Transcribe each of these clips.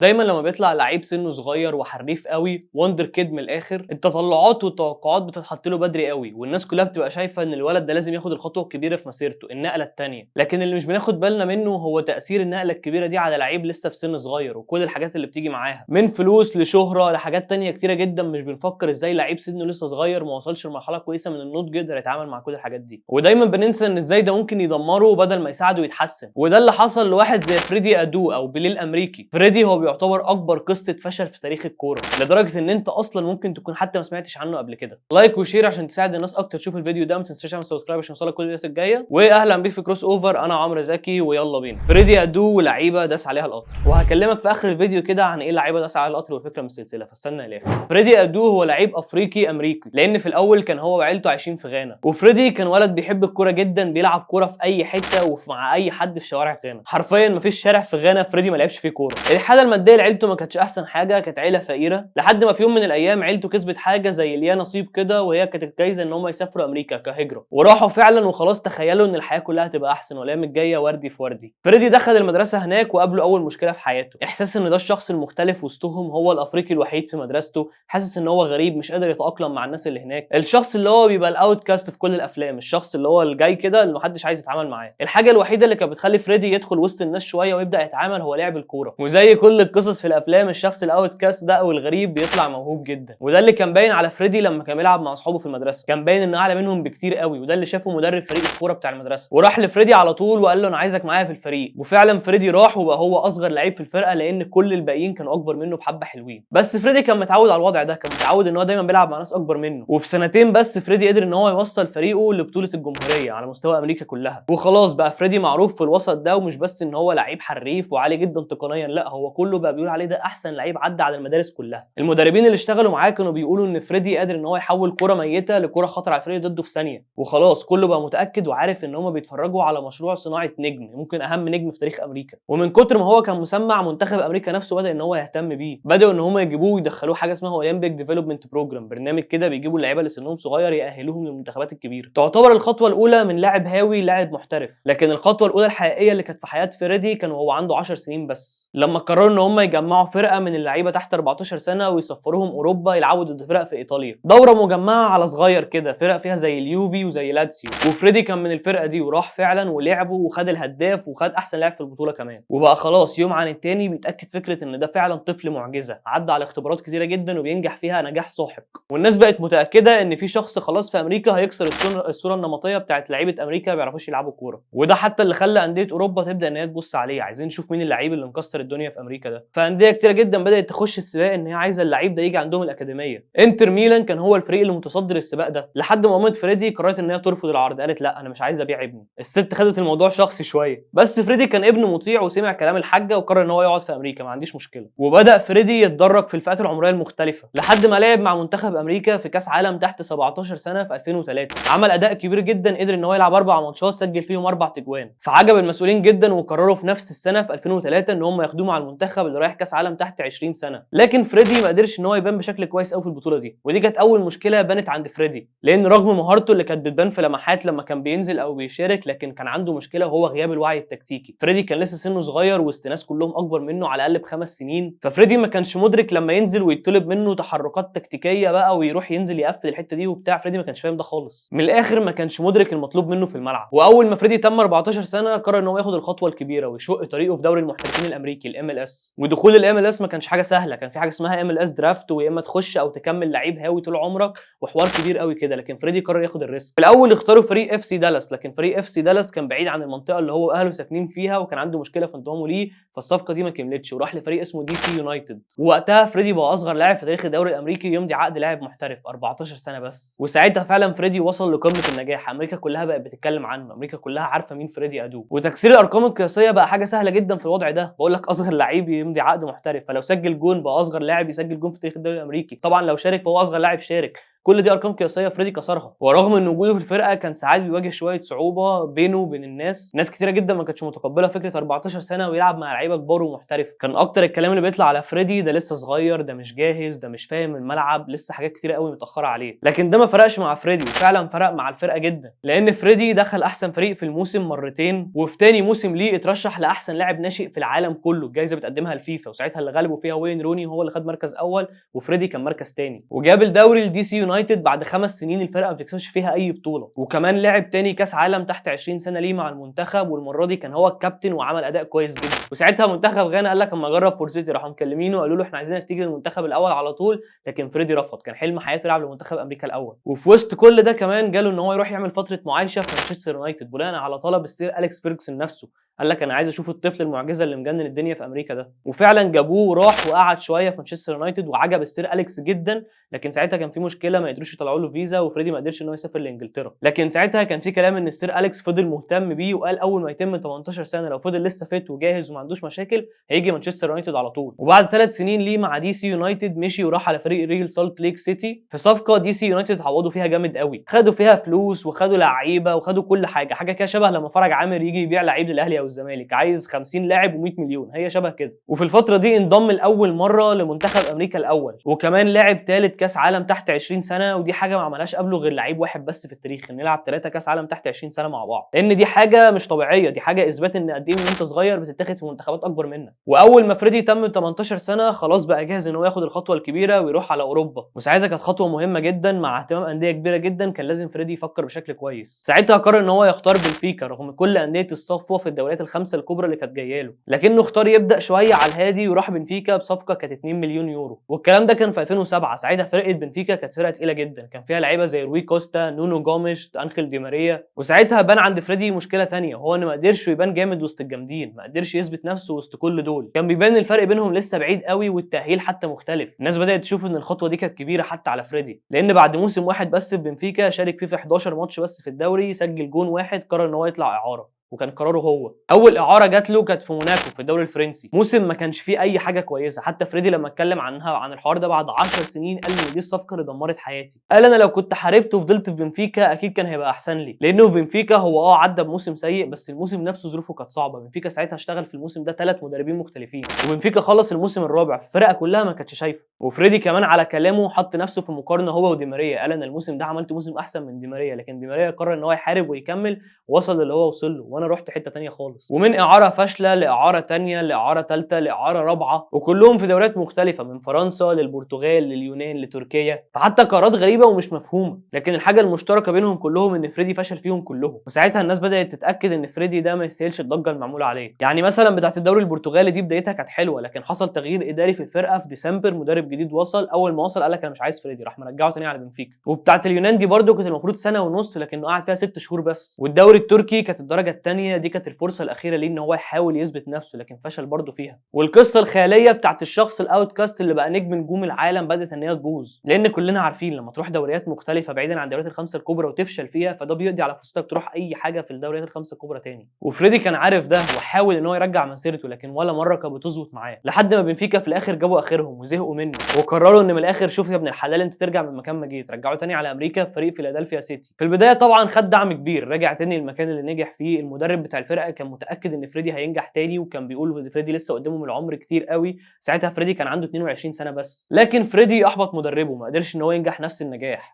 دايما لما بيطلع لعيب سنه صغير وحريف قوي وندر كيد من الاخر، التطلعات والتوقعات بتتحط له بدري قوي، والناس كلها بتبقى شايفه ان الولد ده لازم ياخد الخطوه الكبيره في مسيرته، النقله الثانيه. لكن اللي مش بناخد بالنا منه هو تاثير النقله الكبيره دي على لعيب لسه في سن صغير، وكل الحاجات اللي بتيجي معاها من فلوس لشهره لحاجات تانية كتيره جدا. مش بنفكر ازاي لعيب سنه لسه صغير ما وصلش لمرحله كويسه من النضج يقدر يتعامل مع كل الحاجات دي، ودايما بننسى ان ازاي ده ممكن يدمره بدل ما يساعده يتحسن. وده اللي حصل لواحد زي فريدي ادو او بيليه الامريكي. فريدي هو بيعتبر اكبر قصه فشل في تاريخ الكوره، لدرجه ان انت اصلا ممكن تكون حتى ما سمعتش عنه قبل كده. لايك وشير عشان تساعد الناس اكتر تشوف الفيديو ده. ما تنساش تعمل سبسكرايب عشان يوصلك كل الفيديوهات الجايه. واهلا بيك في كروس اوفر، انا عمرو زكي ويلا بينا. فريدي ادو لعيبه داس عليها القطر، وهكلمك في اخر الفيديو كده عن ايه لعيبه داس عليها القطر والفكره من السلسله، فاستنى الاخر. فريدي ادو هو لعيب افريقي امريكي، لان في الاول كان هو وعيلته عايشين في غانا، وفريدي كان ولد بيحب الكوره جدا، بيلعب كوره في اي حته ومع اي حد في شوارع غانا. حرفيا مفيش شارع في غانا فريدي ما لعبش فيه كوره. الحاله الماديه لعيلته ما كانتش احسن حاجه، كانت عيله فقيره، لحد ما في يوم من الايام عيلته كسبت حاجه زي ليا نصيب كده، وهي كانت الجايزه ان هم يسافروا امريكا كهجره، وراحوا فعلا وخلاص. تخيلوا ان الحياه كلها هتبقى احسن والايام الجايه وردي في وردي. فريدي دخل المدرسه هناك وقابله اول مشكله في حياته، احساس ان ده الشخص المختلف وسطهم، هو الافريقي الوحيد في مدرسته، حاسس ان هو غريب مش قادر يتاقلم مع الناس اللي هناك، الشخص اللي هو بيبقى الاوت كاست في كل الافلام، الشخص اللي هو الجاي كده اللي محدش عايز يتعامل معاه. الحاجه الوحيده اللي كانت بتخلي فريدي يدخل وسط الناس شويه ويبدا يتعامل هو لعب الكوره، وزي كل القصص في الافلام الشخص الاوت كاست ده او الغريب بيطلع موهوب جدا. وده اللي كان باين على فريدي لما كان بيلعب مع اصحابه في المدرسه، كان باين انه اعلى منهم بكتير قوي، وده اللي شافه مدرب فريق الكوره بتاع المدرسه، وراح لفريدي على طول وقال له انا عايزك معايا في الفريق. وفعلا فريدي راح وبقى هو اصغر لعيب في الفرقه، لان كل الباقيين كانوا اكبر منه بحبه حلوين. بس فريدي كان متعود على الوضع ده، كان متعود ان هو دايما بيلعب مع ناس اكبر منه. وفي سنتين بس فريدي قدر ان هو يوصل فريقه لبطوله الجمهوريه على مستوى امريكا كلها، وخلاص بقى فريدي معروف في الوسط ده. ومش بس ان هو لعيب حريف وعالي جدا تقنيا، لا هو كله بقى بيقول عليه ده احسن لعيب عدى على المدارس كلها. المدربين اللي اشتغلوا معاه كانوا بيقولوا ان فريدي قادر ان هو يحول كره ميته لكره خطر على الفريق ضده في ثانيه، وخلاص كله بقى متاكد وعارف ان هم بيتفرجوا على مشروع صناعه نجم، ممكن اهم نجم في تاريخ امريكا. ومن كتر ما هو كان مسمع، منتخب امريكا نفسه بدا ان هو يهتم بيه، بداوا ان هم يجيبوه ويدخلوه حاجه اسمها اولمبيك ديفلوبمنت بروجرام، برنامج كده بيجيبوا اللعيبه اللي سنهم صغير يأهلوهم للمنتخبات الكبيره. تعتبر الخطوه الاولى من لاعب هاوي لاعب محترف، لكن الخطوه الاولى الحقيقيه اللي كانت في حياه فريدي كان وهو عنده 10 سنين بس، لما قرروا ان هم يجمعوا فرقه من اللعيبه تحت 14 سنه ويسفروهم اوروبا يلعبوا ضد فرق في ايطاليا، دوره مجمعه على صغير كده، فرق فيها زي اليوفي وزي لاتسيو. وفريدي كان من الفرقه دي وراح فعلا ولعبوا وخد الهداف وخد احسن لاعب في البطوله كمان، وبقى خلاص يوم عن التاني بيتاكد فكره ان ده فعلا طفل معجزه عدى على اختبارات كتيره جدا وبينجح فيها نجاح ساحق. والناس بقت متاكده ان في شخص خلاص في امريكا هيكسر الصوره النمطيه بتاعت لعيبه امريكا ما بيعرفوش يلعبوا كوره، وده حتى اللي خلى انديه اوروبا تبدا ان هي تبص عليه، عايزين نشوف مين اللعيب اللي مكسر الدنيا في امريكا ده. فانديه كتيره جدا بدات تخش السباق ان هي عايزه اللعيب ده يجي عندهم الاكاديميه. انتر ميلان كان هو الفريق اللي متصدر السباق ده، لحد ما مامة فريدي قررت ان هي ترفض العرض، قالت لا انا مش عايزه ابيع ابني. الست خدت الموضوع شخصي شويه، بس فريدي كان ابن مطيع وسمع كلام الحاجه وقرر ان هو يقعد في امريكا، ما عنديش مشكله. وبدا فريدي يتدرج في الفئات العمريه المختلفه لحد ما لعب مع منتخب امريكا في كاس عالم تحت 17 سنه في 2003. عمل اداء كبير جدا، قدر ان هو يلعب 4 ماتشات سجل فيهم 4 تجوان، فعجب المسؤولين جدا وقرروا في نفس السنه في 2003 ان هم ياخدوه مع المنتخب اللي رايح كاس عالم تحت 20 سنه. لكن فريدي ما قدرش ان هو يبان بشكل كويس قوي في البطوله دي، ودي كانت اول مشكله بانت عند فريدي، لان رغم مهارته اللي كانت بتبان في لمحات لما كان بينزل او بيشارك، لكن كان عنده مشكله وهو غياب الوعي التكتيكي. فريدي كان لسه سنه صغير وسط ناس كلهم اكبر منه على الاقل ب5 سنين، ففريدي ما كانش مدرك لما ينزل ويطلب منه تحركات تكتيكيه بقى ويروح ينزل يقفل الحته دي وبتاع. فريدي ما كانش فاهم ده خالص، من الاخر ما كانش مدرك المطلوب منه في الملعب. واول ما فريدي تم 14 سنه قرر ان هو ياخد الخطوه الكبيره ويشق طريقه في دوري المحترفين الامريكي الام ال اس. ودخول الام ال اس ما كانش حاجه سهله، كان في حاجه اسمها ام ال اس درافت، ويا اما تخش او تكمل لعيب هاوي طول عمرك، وحوار كبير قوي كده. لكن فريدي قرر ياخد الريسك. في الاول اختاروا فريق اف سي دالاس، لكن فريق اف سي دالاس كان بعيد عن المنطقه اللي هو اهله ساكنين فيها، وكان عنده مشكله في انضمامه ليه، فالصفقه دي ما كملتش وراح لفريق اسمه دي سي يونايتد. ووقتها فريدي بقى اصغر لاعب في تاريخ الدوري الامريكي يمضي عقد لاعب محترف، 14 سنه بس. وساعتها فعلا فريدي وصل لقمه النجاح، امريكا كلها بقت بتتكلم عنه، امريكا كلها عارفه مين فريدي ادو. وتكسير الارقام القياسيه بقى حاجه سهله جدا في الوضع ده، بقول لك اصغر لعيب يمضي عقد محترف، فلو سجل جون بقى اصغر لاعب يسجل جون في تاريخ الدوري الامريكي، طبعا لو شارك فهو اصغر لاعب شارك. كل دي ارقام قياسيه فريدي كسرها، ورغم ان وجوده في الفرقه كان ساعات بيواجه شويه صعوبه بينه وبين ناس كتيره جدا ما كانتش متقبله فكره 14 سنه ويلعب مع لعيبه كبار ومحترف. كان اكتر الكلام اللي بيطلع على فريدي ده لسه صغير، ده مش جاهز، ده مش فاهم الملعب، لسه حاجات كتيره قوي متاخره عليه. لكن ده ما فرقش مع فريدي، وفعلا فرق مع الفرقه جدا، لان فريدي دخل احسن فريق في الموسم مرتين، وفي تاني موسم ليه اترشح لاحسن لاعب ناشئ في العالم كله، الجائزه بتقدمها الفيفا، وساعتها اللي غلبه فيها وين روني هو اللي خد مركز اول وفريدي كان مركز تاني. وجاب الدوري لدي سي يونايتد بعد 5 سنين الفرقه ما بتكسبش فيها اي بطوله، وكمان لعب تاني كاس عالم تحت 20 سنه ليه مع المنتخب، والمره دي كان هو الكابتن وعمل اداء كويس جدا. وساعتها منتخب غانا قال لك اما اجرب فرصتي، راحوا مكلمينه وقالوا له احنا عايزينك تيجي للمنتخب الاول على طول، لكن فريدي رفض، كان حلم حياته يلعب لمنتخب امريكا الاول. وفي وسط كل ده كمان جاله ان هو يروح يعمل فتره معايشه في مانشستر يونايتد بناء على طلب السير اليكس فيرجسون نفسه. قال لك انا عايز اشوف الطفل المعجزه اللي مجنن الدنيا في امريكا ده، وفعلا جابوه وراح وقعد شويه في مانشستر يونايتد وعجب السير اليكس جدا. لكن ساعتها كان في مشكله، ما قدروش يطلعوا له فيزا، وفريدي ما قدرش ان هو يسافر لانجلترا. لكن ساعتها كان في كلام ان السير اليكس فضل مهتم بيه، وقال اول ما يتم 18 سنه لو فضل لسه فيت وجاهز وما عندوش مشاكل هيجي مانشستر يونايتد على طول. وبعد 3 سنين ليه مع دي سي يونايتد مشي وراح على فريق ريل سالت ليك سيتي في صفقه دي سي يونايتد عوضوا فيها جامد قوي، خدوا فيها فلوس وخدوا لعيبه وخدوا كل حاجه كده شبه لما فرج عامر يجي يبيع لعيب للاهلي او الزمالك، عايز 50 لاعب و100 مليون، هي شبه كده. وفي الفتره دي انضم لاول مره لمنتخب امريكا الاول، وكمان لعب ثالث كاس عالم تحت 20 سنه، ودي حاجه ما عملهاش قبله غير لعيب واحد بس في التاريخ، ان يلعب 3 كاس عالم تحت 20 سنه مع بعض، لان دي حاجه مش طبيعيه، دي حاجه اثبات ان قد ايه من وانت صغير بتتاخد في منتخبات اكبر منك. واول ما فريدي تم 18 سنه خلاص بقى جاهز ان هو ياخد الخطوه الكبيره ويروح على اوروبا، وساعتها كانت خطوه مهمه جدا مع اهتمام انديه كبيره جدا، كان لازم فريدي يفكر بشكل كويس. ساعتها قرر ان هو يختار بنفيكا رغم كل انديه الصفوه في الدوريات الخمسه الكبرى اللي كانت جايه له، لكنه اختار يبدا شويه على الهادي وراح بنفيكا بصفقه كانت 2 مليون يورو. والكلام ده كان في 2007، ساعتها فرقه بنفيكا كانت فرقه تقيله جدا، كان فيها لعيبه زي روي كوستا، نونو جوميش، انخيل دي ماريا. وساعتها بان عند فريدي مشكله ثانيه، وهو انه ما قدرش يبان جامد وسط الجامدين، ما قدرش يثبت نفسه وسط كل دول، كان بيبان الفرق بينهم لسه بعيد قوي والتاهيل حتى مختلف. الناس بدات تشوف ان الخطوه دي كانت كبيره حتى على فريدي، لان بعد موسم واحد بس في بنفيكا شارك فيه في 11 ماتش بس في الدوري، سجل جون واحد، قرر ان هو يطلع اعاره، وكان قراره هو. اول اعاره جات له كانت في موناكو في الدوري الفرنسي، موسم ما كانش فيه اي حاجه كويسه، حتى فريدي لما اتكلم عن الحوار ده بعد 10 سنين قال ان دي الصفقه اللي دمرت حياتي. قال انا لو كنت حاربت وفضلت في بنفيكا اكيد كان هيبقى احسن لي، لانه في بنفيكا هو عدى بموسم سيء، بس الموسم نفسه ظروفه كانت صعبه. بنفيكا ساعتها اشتغل في الموسم ده 3 مدربين مختلفين، وبنفيكا خلص الموسم الرابع، الفرقه كلها ما كانتش شايفه. وفريدي كمان على كلامه حط نفسه في مقارنه هو ودي ماريا، قال انا الموسم ده عملت موسم احسن من دي ماريا، لكن دي ماريا قرر ان هو يحارب ويكمل ووصل للي هو وصل له، وانا رحت حته ثانيه خالص. ومن اعاره فاشله لاعاره ثانيه لاعاره ثالثه لاعاره رابعه، وكلهم في دوريات مختلفه، من فرنسا للبرتغال لليونان لتركيا، فحتى قرارات غريبه ومش مفهومه، لكن الحاجه المشتركه بينهم كلهم ان فريدي فشل فيهم كلهم. وساعتها الناس بدات تتاكد ان فريدي ده ما يستاهلش الضجه المعموله عليه. يعني مثلا بتاعه الدوري البرتغالي دي بدايتها كانت حلوه، لكن حصل تغيير اداري في الفرقه في ديسمبر، مدرب جديد وصل، اول ما وصل قال لك انا مش عايز فريدي، راح مرجعه تاني على بنفيكا. وبتاعه اليونان دي برده كانت المفروض سنه ونص، لكنه قعد فيها 6 شهور بس. والدوري التركي كانت الدرجه الثانيه، دي كانت الفرصه الاخيره ليه ان هو يحاول يثبت نفسه، لكن فشل برده فيها. والقصه الخياليه بتاعه الشخص الاوتكاست اللي بقى نجم نجوم العالم بدات ان هي تبوظ، لان كلنا عارفين لما تروح دوريات مختلفه بعيدا عن الدوريات الخمسه الكبرى وتفشل فيها، فده بيقضي على فرصتك تروح اي حاجه في الدوريات الخمسه الكبرى تاني. وفريدي كان عارف ده وحاول ان هو يرجع مسيرته، لكن ولا مره كانت بتظبط معاه، لحد ما بنفيكا في الاخر جابوا اخرهم وزهقوا منه، وقرروا ان من الاخر شوف يا ابن الحلال انت ترجع من مكان ما جيت، رجعوه تاني على امريكا في فريق فيلادلفيا سيتي. في البدايه طبعا خد دعم كبير، رجع تاني المكان اللي نجح فيه، المدرب بتاع الفرقه كان متاكد ان فريدي هينجح تاني، وكان بيقول ان فريدي لسه قدامه من العمر كتير قوي، ساعتها فريدي كان عنده 22 سنه بس. لكن فريدي احبط مدربه، ما قدرش ان هو ينجح نفس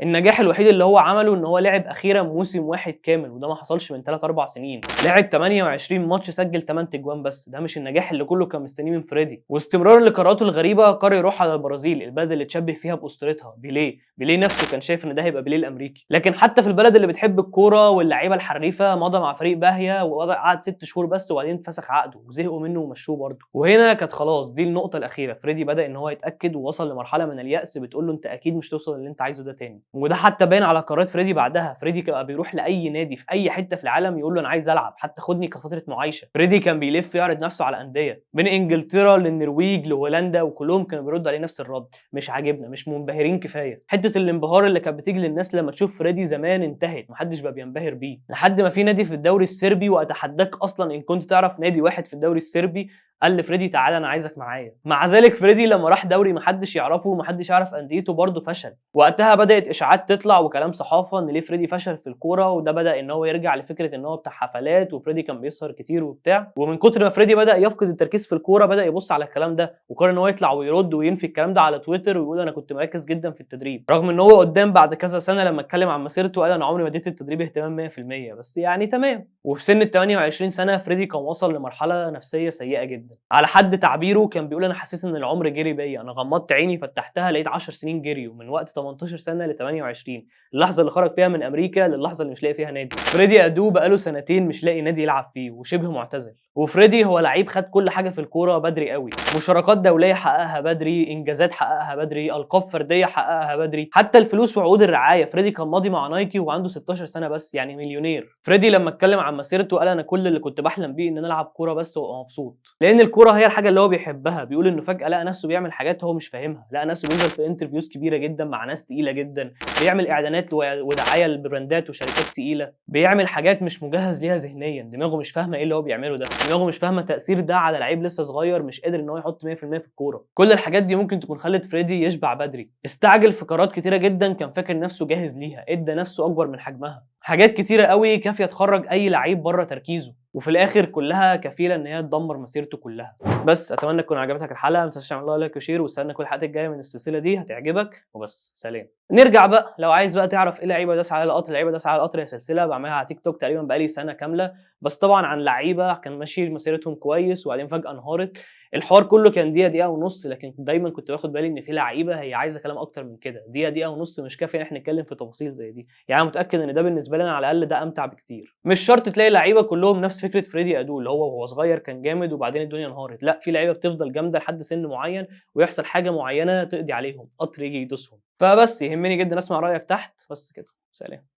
النجاح الوحيد اللي هو عمله ان هو لعب اخيرا موسم واحد كامل، وده ما حصلش من 3 4 سنين، لعب 28 ماتش سجل 8 تجوان بس، ده مش النجاح اللي كله كان مستنيه من فريدي. واستمرار لقراراته الغريبه قرر يروح على البرازيل، البلد اللي تشبه فيها باسطورتها بيليه نفسه كان شايف ان ده هيبقى بيليه الامريكي. لكن حتى في البلد اللي بتحب الكوره واللعيبه الحريفه مضى مع فريق باهيه وقعد 6 شهور بس، وبعدين فسخ عقده وزهقوا منه ومشوه برضه. وهنا كانت خلاص دي النقطه الاخيره، فريدي بدا ان هو يتاكد ووصل لمرحله من اليأس بتقول له انت اكيد مش توصل اللي انت عايزه ده تاني. وده حتى باين على قرارات فريدي بعدها، فريدي كان بيروح لاي نادي في اي حته في العالم يقول له انا عايز العب، حتى خدني كفتره معايشه. فريدي كان بيلف يعرض نفسه على انديه من انجلترا للنرويج لهولندا، وكلهم كانوا بيردوا عليه نفس الرد، مش عاجبنا، مش منبهرين كفايه. حته الانبهار اللي كانت بتيجي للناس لما تشوف فريدي زمان انتهت، محدش بقى بينبهر بيه، لحد ما في نادي في الدوري الصربي، واتحداك اصلا ان كنت تعرف نادي واحد في الدوري الصربي، قال لفريدي تعالى انا عايزك معايا. مع ذلك فريدي لما راح دوري محدش يعرفه ومحدش يعرف انديته برضه فشل. وقتها بدات اشاعات تطلع وكلام صحافه ان ليه فريدي فشل في الكوره، وده بدا ان هو يرجع لفكره ان هو بتاع حفلات وفريدي كان بيسهر كتير وبتاع. ومن كتر ما فريدي بدا يفقد التركيز في الكوره بدا يبص على الكلام ده، وقرر ان هو يطلع ويرد وينفي الكلام ده على تويتر ويقول انا كنت مركز جدا في التدريب، رغم ان هو قدام بعد كذا سنه لما اتكلم عن مسيرته قال انا عمري ما اديت التدريب اهتمام 100%، بس يعني تمام. وفي سن ال 28 سنه فريدي كان وصل لمرحله نفسيه سيئه جدا، على حد تعبيره كان بيقول انا حسيت ان العمر جري بيا، انا غمضت عيني فتحتها لقيت 10 سنين جريوا من وقت 18 سنه ل 28، اللحظه اللي خرج فيها من امريكا للحظه اللي مش لاقي فيها نادي. فريدي ادو بقاله سنتين مش لاقي نادي يلعب فيه وشبه معتزل. وفريدي هو لعيب خد كل حاجه في الكوره بدري قوي، مشاركات دوليه حققها بدري، انجازات حققها بدري، القاب فرديه حققها بدري، حتى الفلوس وعقود الرعايه. فريدي كان ماضي مع نايكي وعنده 16 سنه بس، يعني مليونير. فريدي لما اتكلم عن مسيرته قال انا كل اللي كنت بحلم بيه ان انا العب كوره بس وابقى مبسوط، لان الكوره هي الحاجه اللي هو بيحبها. بيقول انه فجاه لقى نفسه بيعمل حاجات هو مش فاهمها، لقى نفسه بينزل في انترفيوز كبيره جدا مع ناس تقيله جدا، بيعمل اعلانات ودعايه لبراندات وشركات تقيله، بيعمل حاجات مش مجهز ليها ذهنيا، دماغه مش فاهمه ايه اللي هو بيعمله ده، دماغه مش فاهمه تاثير ده على لعيب لسه صغير مش قادر ان هو يحط 100% في الكوره. كل الحاجات دي ممكن تكون خلت فريدي يشبع بدري. استعجل في قرارات كتيره جدا كان فاكر نفسه جاهز ليها، ادى نفسه اكبر من حجمها، حاجات كتيره قوي كافيه تخرج اي لعيب بره تركيزه، وفي الاخر كلها كفيله ان هي تدمر مسيرته كلها. بس اتمنى تكون عجبتك الحلقه، ما تنساش تعمل لايك وشير، واستنى كل الحلقات الجايه من السلسله دي هتعجبك. وبس سلام. نرجع بقى، لو عايز بقى تعرف ايه لعيبه داس على القطر، لعيبه داس على القطر هي سلسله بعملها على تيك توك تقريبا بقالي سنه كامله، بس طبعا عن لعيبه كان ماشي مسيرتهم كويس وبعدين فجاه انهارت. الحوار كله كان دقيقه دقيقه ونص، لكن دايما كنت باخد بالي ان في لعيبه هي عايزه كلام اكتر من كده. دقيقه دقيقه ونص مش كافيه ان احنا نتكلم في تفاصيل زي دي، يعني انا متاكد ان ده بالنسبه لنا على الاقل ده امتع بكتير. مش شرط تلاقي لعيبه كلهم نفس فكره فريدي ادو اللي هو وهو صغير كان جامد وبعدين الدنيا انهارت، لا، في لعيبه بتفضل جامده لحد سن معين ويحصل حاجه معينه تقضي عليهم، قطر يجي يدوسهم. فبس يهمني جدا اسمع رايك تحت، بس كده، سلام.